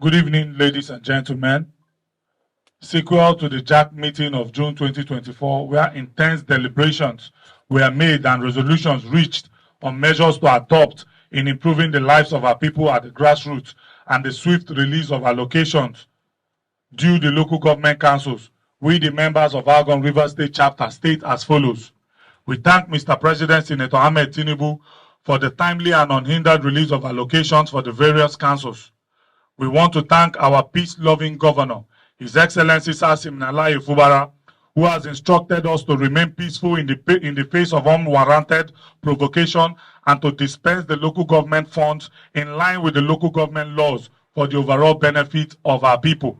Good evening, ladies and gentlemen. Sequel to the JAC meeting of June 2024, where intense deliberations were made and resolutions reached on measures to adopt in improving the lives of our people at the grassroots and the swift release of allocations due the local government councils, we, the members of ALGON River State Chapter, state as follows. We thank Mr. President Senator Ahmed Tinubu for the timely and unhindered release of allocations for the various councils. We want to thank our peace-loving governor, His Excellency Sir Siminalayi Fubara, who has instructed us to remain peaceful in the face of unwarranted provocation and to dispense the local government funds in line with the local government laws for the overall benefit of our people.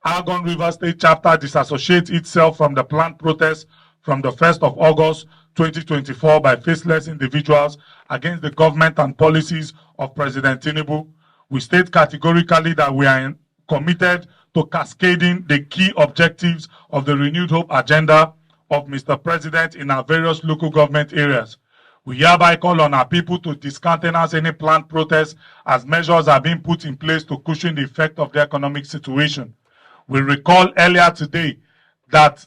ALGON River State Chapter disassociates itself from the planned protest from the 1st of August 2024 by faceless individuals against the government and policies of President Tinubu. We state categorically that we are committed to cascading the key objectives of the Renewed Hope agenda of Mr. President in our various local government areas. We hereby call on our people to discountenance any planned protests as measures are being put in place to cushion the effect of the economic situation. We recall earlier today that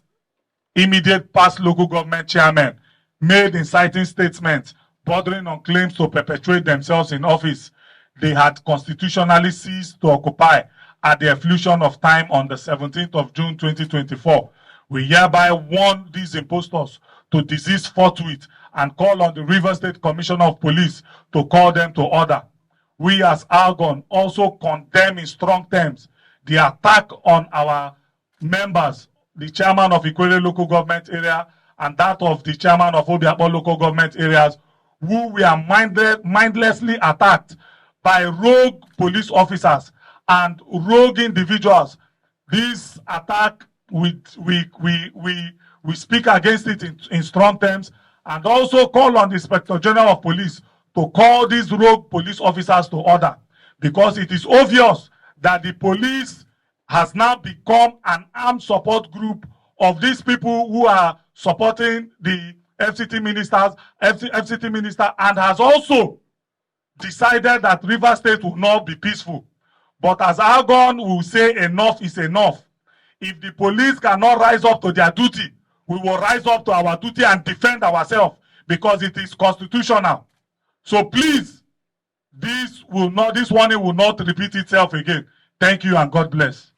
immediate past local government chairmen made inciting statements bordering on claims to perpetuate themselves in office they had constitutionally ceased to occupy at the efflution of time on the 17th of June 2024. We hereby warn these impostors to desist forthwith and call on the River State Commissioner of Police to call them to order. We as ALGON also condemn in strong terms the attack on our members, the chairman of Ikwerre local government area and that of the chairman of Obio local government areas, who were mindlessly attacked by rogue police officers and rogue individuals. This attack, we speak against it in strong terms and also call on the Inspector General of Police to call these rogue police officers to order, because it is obvious that the police has now become an armed support group of these people who are supporting the FCT minister and has also decided that River State will not be peaceful. But as ALGON will say, enough is enough. If the police cannot rise up to their duty, we will rise up to our duty and defend ourselves, because it is constitutional. So please, this warning will not repeat itself again. Thank you and God bless.